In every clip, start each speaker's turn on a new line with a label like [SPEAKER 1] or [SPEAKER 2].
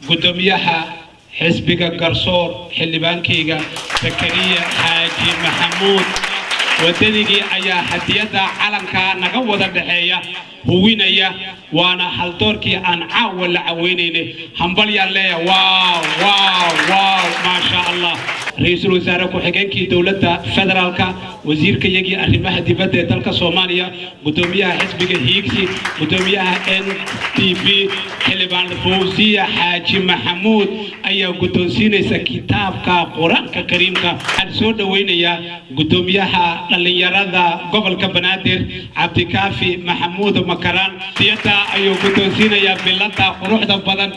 [SPEAKER 1] قدوميها حزبك قرصور حلبانكيغا زكريا حاجي محمود ودنيجي أيا حديدا علنكا نقوة الدحية هوينيا وانا حلدوركي أن عاول عوينيني همبليا ليا واو واو واو ما شاء الله رئيس الوزراء كحجانكي دولة فدرالكا وزيرك يجي أربعة دبادة دالك سوماليا قدوميها حزبك هيكسي قدوميها NTV حلبان فوزية حاجي محمود أيا قدوسينيسا كتابك قرآنك كريمك السود وينيا قدوميها لليرادا قبل كبنادر عبد الكافي محمود مكران ديتا أيو قدوسينيا بلتا قروح دبادن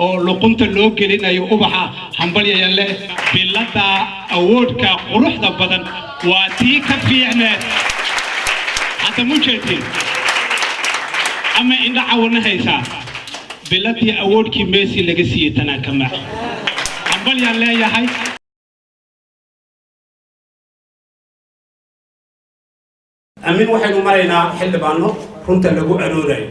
[SPEAKER 1] oo luqunta loo gelinayo ubaxa hambalyayalle bilada awoodka quruxda badan waa tii ka fiicneed hadda mujeedin ama indha caawna haysa biladii awoodkii Messi laga siiyay tana kama hambalyayalle yahay amin waxaynu maraynaa xildhibaano runta lagu arooray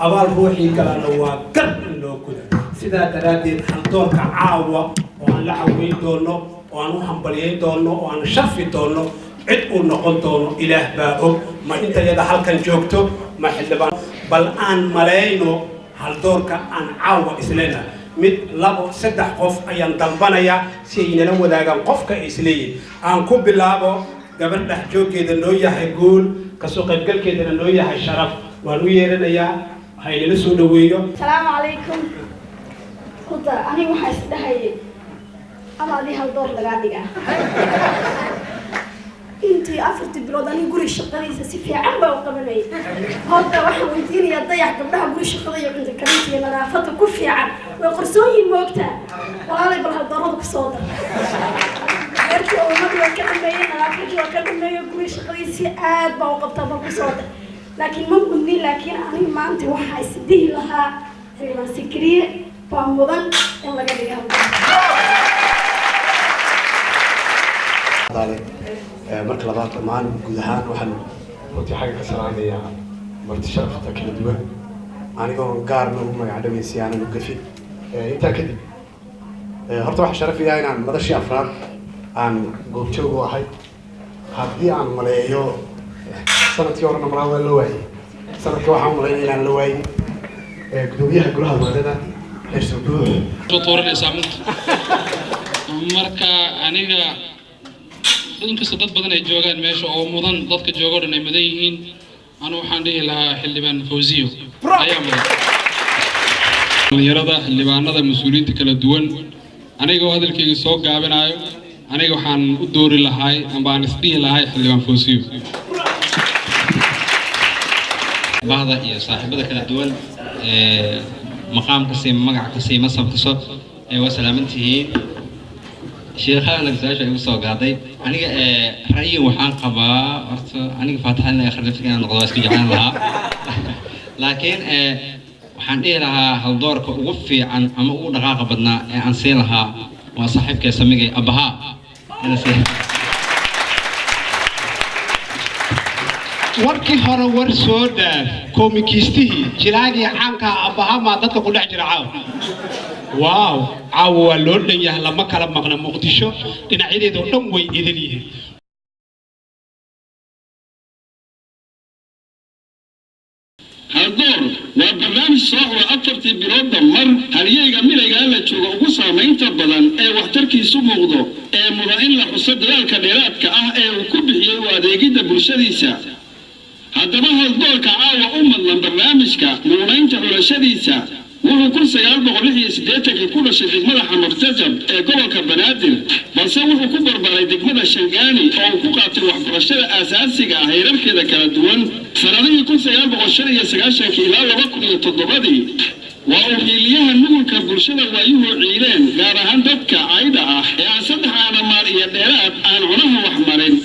[SPEAKER 1] abaal ruuxii kalena waa gar loo guday sida daraadeen haldoorka caawa oo aan la caweyn doono oo aan u hambalyeyn doono oo aan sharfi doono cid uu noqon doono ilaah baa og ma inta yada halkan joogto ma xildhibaan bal aan mareyno haldoorka aan caawa isleena mid labo saddex qof ayaan dalbanaya si ay inala wadaagaan qofka isleeyay aan ku bilaabo gabadha jooggeeda noo yahay guul ka soo qaybgalkeedana noo yahay sharaf waan u yeeranayaa hayla soo dhaweeyo
[SPEAKER 2] السلام عليكم كنت أنا وحاس دهي أنا هذه الدور لقادقة أنتي أفرت بلاد أنا قولي الشقرية سيفي عمبا وقبلي هذا واحد ويديني يضيع قبلها قولي الشقرية عند الكريمتي أنا رافته كفي عم ويقرصوني الموقتها ولا يبغى الدور بصوته أركي أمي وكلمة أنا رافته وكلمة قولي الشقرية سيئات بوقتها بصوته لكن ممكن لكن أنا ما أنت وحاس ديه لها سكرية فمضن يلا قديها
[SPEAKER 3] marka labaad dhammaan guud ahaan waxaan runtii xagga ka salaamayaa marti sharafta kala duwan anigoo gaarna ugu magac dhaway si aanan u gafin intaa kadib horta waxaa sharaf iyaa inaan madashii afraad aan goobjoog u ahay haddii aan maleeyo sanadkii horena maraa waa la waayey sanadka waxaan maleynaya inaan la waayin gudoomiyaha golaha waadada
[SPEAKER 4] marka aniga inkasta dad badan ay joogaan meesha oo mudan dadka jooga oo dhan ay mudan yihiin anu waxaan dhihi lahaa xildhibaan Fawziyo ayaa mudan dhalinyarada xildhibaanada mas'uuliyiinta kala duwan aniga oo hadalkayga soo gaabinayo aniga waxaan u doori lahaa amba aan isdhihi lahaa xildhibaan Fawziyo
[SPEAKER 5] بعض يا صاحبة كلا دول مقام كسي مقع كسي مصب كسو وسلامته شيخنا نزاج أيوة صاقعدي أنا رأيي وحان قبا أنا فاتح لنا خلفت كنا نقضاش كجعان لها لكن وحان إيه لها هالدور كوفي عن أما أقول دقاقة بدنا عن سيلها وصاحب كسميجي أبها أنا سيل
[SPEAKER 1] warkii hore war soo dhaaf koomikistihii jilaagii caanka abahama dadka ku dhex jira caaw waaw caaw waa loo dhan yahay lama kala maqna muqdisho dhinacyadeeda oo dhan way idil yihiin
[SPEAKER 6] haldoor waa barnaamij soo xula afartii biloodba mar halyeega milayga la joogo ugu saamaynta badan ee waxtarkiisu muuqdo ee mudan in la xuso dadaalka dheeraadka ah ee uu ku bixiyey u adeegidda bulshadiisa haddaba haldoorka caawa u madlan barnaamijka muunaynta xulashadiisa wuxuu 1986 ku dhashay degmada Xamarjajab ee gobolka Banaadir balse wuxuu ku barbaray degmada Shangaani oo uu ku qaatay waxbarashada aasaasiga ah heerarkeeda kala duwan sanadihii 1995 ilaa 2007 waa uu xiliyaha nugulka bulshada waayuhu ciileen gaar ahaan dadka ayda ah ee aan saddex aanamaar iyo dheeraad aan cunaha wax marin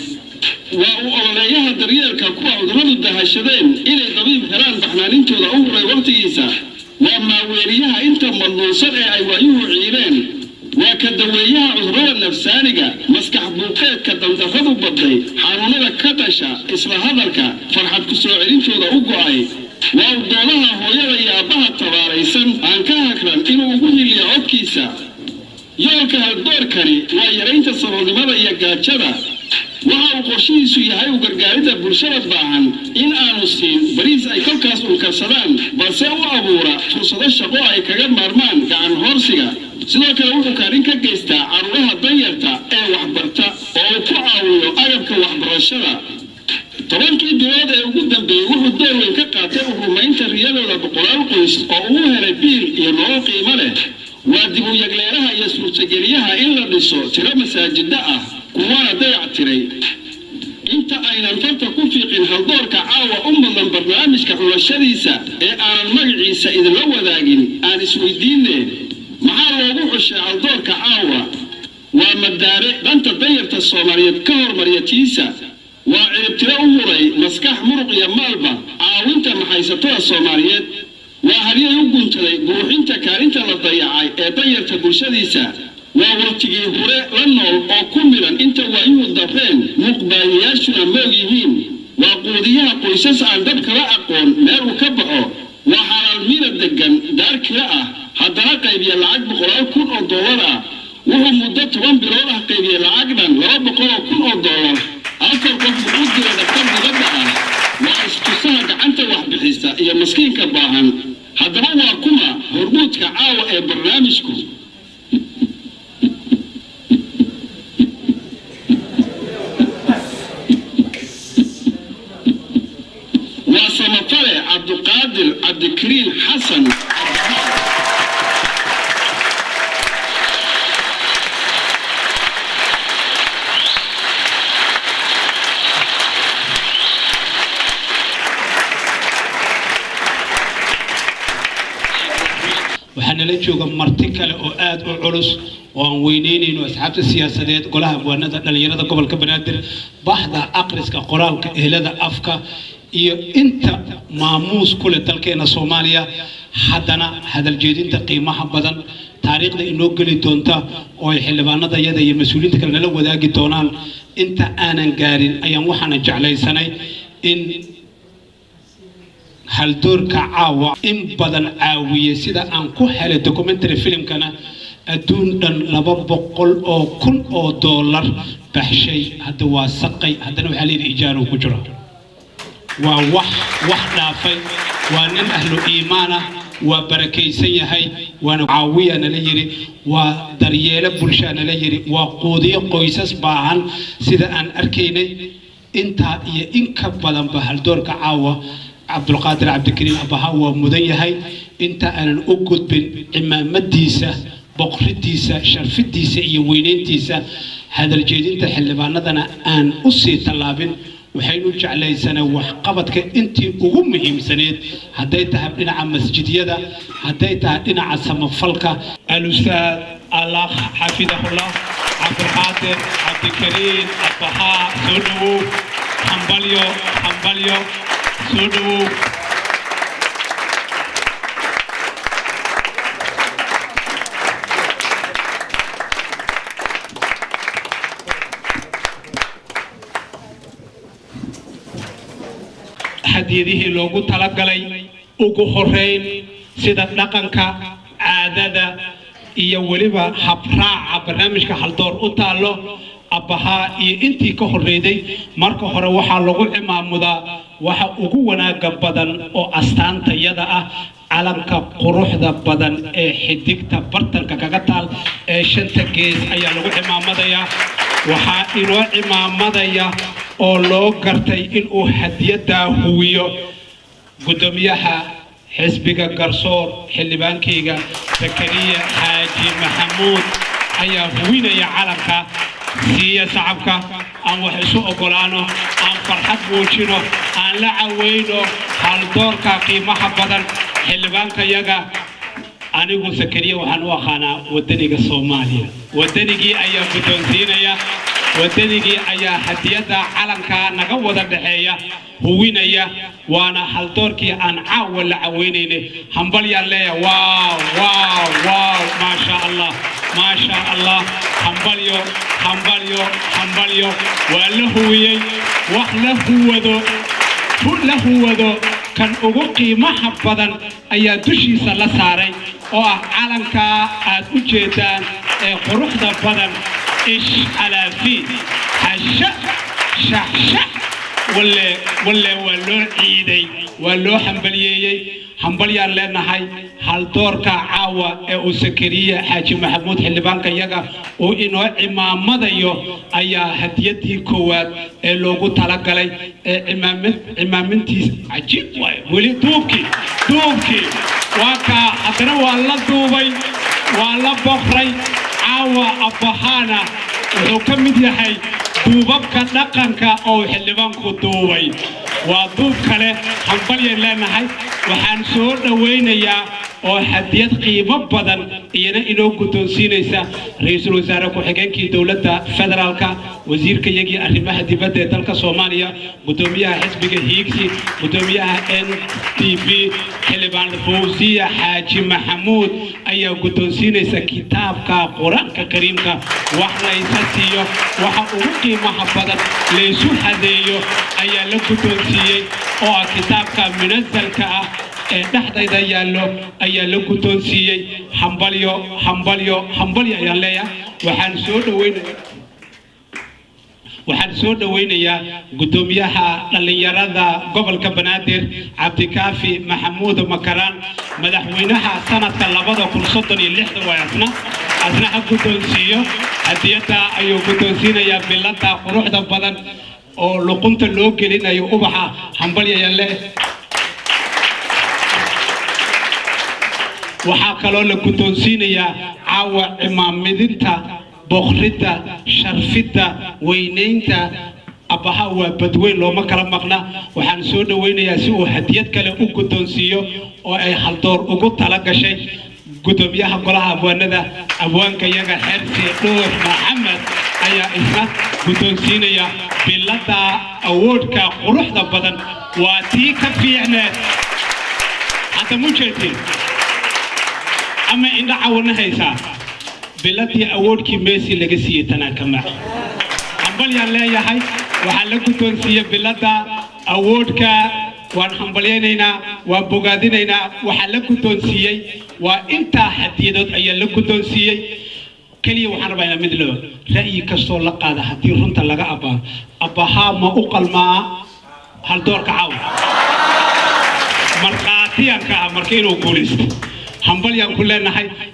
[SPEAKER 6] waa uu ololeeyaha daryeelka kuwa cudurradu dahashadeen inay dabiib helaan baxnaanintooda u huray waqtigiisa waa maaweeliyaha inta madluusan ee ay waayuhu ciileen waa ka daweeyaha cudurrada nafsaaniga maskax buuqeedka dandarradu baday xanuunada ka dhasha isla hadalka farxad ku soo celintooda u go'ay waa u doodaha hooyada iyo aabbaha tabaaraysan aan ka hakran inuu ugu hiliyo codkiisa yoolka haldoorkani waa yaraynta saboolnimada iyo gaajada waxa uu qorshihiisu yahay u gargaaridda bulshada baahan in aanu siin bariis ay kolkaas ulkarsadaan balse u abuura fursado shaqo ay kaga maarmaan gacan hoorsiga sidoo kale wuxuu kaalin ka geystaa caruuraha danyarta ee waxbarta oo uu ku caawiyo agabka waxbarashada 10 bilood ee ugu dambeeyay wuxuu door weyn ka qaatay u rumaynta riyadooda boqolaal qoys oo uu helay biil iyo nolol qiimo leh waa dib u yagleeraha iyo suurtageliyaha in la dhiso tiro masaajida ah kuwana dayac tiray inta aynan farta ku fiiqin haldoorka caawa u mudan barnaamijka xulashadiisa ee aanan magaciisa idinla wadaagin aan isweydiinne maxaa loogu xushay haldoorka caawa waa madaare danta danyarta soomaaliyeed ka hormariyatiisa waa ciribtiro u huray maskax muruq iyo maalba caawinta maxaysatada soomaaliyeed waa halyay u guntaday buuxinta kaalinta la dayacay ee danyarta bulshadiisa waa waqtigii hore la nool oo ku milan inta waayuhu darreen muuqbaaniyaashuna moog yihiin waa quudiyaha qoysas aan dad kala aqoon meel uu ka baxo waa xalaal miina degan daar kila ah haddana qaybiya lacag $100,000 ah wuxuu muddo 10 bilood ah qaybiya lacag dhan $200,000 afar qof u jira dhaqtar dibadda ah waa istusaha gacanta wax bixisa iyo maskiinka baahan haddaba waa kuma hormuudka caawa ee barnaamijku وسمطلع عبد القادر عبد الكريم حسن
[SPEAKER 1] waxaana la jooga marti kale oo aad u culus oo aan weyneynayno asxaabta siyaasadeed golaha haweenada dhalinyarada gobolka Banaadir baxda aqriska qoraalka ehelada afka iyo inta maamuus kule dalkeena Soomaaliya haddana hadal jeedinta qiimaha badan taariikhda inoo gali doonta oo ay xildhibaanada yada iyo mas'uuliyiinta kale la wadaagi doonaan inta aanan gaarin ayaan waxaan jeclaysanay in haldoorka caawa in badan caawiye sida aan ku helay documentary filmkana adduun dhan $200,000 baxshay hadda waa saqay haddana waxaa leeyahay ijaaro ku jiro waa wax dhaafay waa nin ahlu iimaana waa barakaysan yahay waana caawiyana la yiri waa daryeelo bulshana la yiri waa quudiyo qoysas baahan sida aan arkaynay inta iyo in ka badan ba haldoorka caawa عبد القادر عبد الكريم أبها ومذيعي أنت أنا أقول بإمام ديسة بقر ديسة شرف ديسة يوينين ديسة هذا الجديد تحل بعندنا أن أصي طلابين وحينوجع على سنة وحقبتك أنت وأمهم سنة هديتها بنا عن مسجد يدا هديتها بنا عن سما فلكة الأستاذ الله حفظه الله عبد القادر عبد الكريم أبها سودو حنبليو سودو حديده لوجو تلاقلي ugu horeyn sida dhaqanka caadada iyo waliba habraaca barnaamijka haldoor u taalo abaha iyo intii ka horeeyay marka hore waxa lagu imaamudaa waxa ugu wanaaga badan oo astaanta yada ah calanka quruxda badan ee xidigta bartanka kaga taal ee shanta gees ayaa lagu imaamadaya waxa inoo imaamadaya oo loo gartay in uu hadiyada huwiyo gudoomiyaha xisbiga garsoor xildhibaankayga Zakariya Xaaji Maxamuud ayaa huwinaya calanka siya shacabka aan wax isu ogolaano aan farxad muujino aan la caweyno haldoorka qiimaha badan xildhibaanka yaga anigu Zakariya waxaan u aqaanaa wadaniga Soomaaliya wadanigii ayaa guddoonsiinaya wadanigii ayaa hadiyada calanka naga wada dhaxeeya huwinaya waana haldoorkii aan caawa la caweynaynay hambal yaan leeyahay waaw ما شاء الله حنبليو والهوية وله وذو كان أقوى قيمة بدن أي دشي سلساري oo ah calanka aad u jeedaan ee quruxda badan ish alaafi hasha shaxshax walle waa loo ciiday waa loo hambalyeeyey hambalyaan leenahay haldoorka caawa ee uu Sakariya Xaaji Maxamuud xildhibaanka iyaga oo inoo cimaamadayo ayaa hadiyadii koowaad ee loogu talagalay ee cimaamintiis cajiib waay weli duubkii waa ka haddana waa la duubay waa la boqray caawa abahana wuxuu ka mid yahay duubabka dhaqanka oo xildhibaanku duubay waa duub kale hambalyan leenahay waxaan soo dhaweynayaa oo hadiyad qiimo badan iyana inoo guddoonsiinaysa ra'iisul wasaare ku-xigeenkii dowladda federaalka wasiirka iyagii arrimaha dibadda ee dalka Soomaaliya gudoomiyaha xisbiga Hiigsi gudoomiyaha NTV xildhibaan Fawziya Xaaji Maxamuud ayaa guddoonsiinaysa kitaabka Quraanka Kariimka wax la isiyo waxa ugu qiimaha badan leesu hadeeyo ayaa la guddoonsiiyey oo kitaabka munazalka ah ee dhaxdayda yaallo ayaa la guddoonsiiyey hambalyo ayaan leeyahay waxaan soo dhaweynayaa gudoomiyaha dhalinyarada gobolka Banaadir Cabdikaafi Maxamuud Makaraan madaxweynaha sanadka 2036 waayasna ha guddoonsiiyo hadiyada ayuu guddoonsiinayaa bilada quruxda badan oo luqunta loo gelinayo ubaxa hambalyo ayaan leeyahay waxaa kaloo la guddoonsiinayaa caawa cimaamidinta boqridda sharfidda weynaynta abaha waa badweyn looma kala maqna waxaan soo dhaweynayaa si uu hadiyad kale u guddoonsiiyo oo ay haldoor ugu tala gashay gudoomiyaha golaha abwaanada abwaanka iyaga Xersi Dhuux Maxamed ayaa isna guddoonsiinaya bilada awoodka quruxda badan waa tii ka fiicneed hadda mujeedin ama inda caawna haysa biladii awoodkii Messi laga siiyay tanakama hambalyaan leeyahay waxa la guddoonsiiyay bilada awoodka waan hambalyeynayna waan bogaadinaynaa waxa la guddoonsiiyay waa inta hadiyadood ayaa la guddoonsiiyay kaliya waxaan rabaa inaan mid loo ra'yi kastoo la qaada hadii runta laga abaha ma u qalmaa hal doorka caaw marqaatiyanka markii inuu guulaysto hambalyaan ku leenahay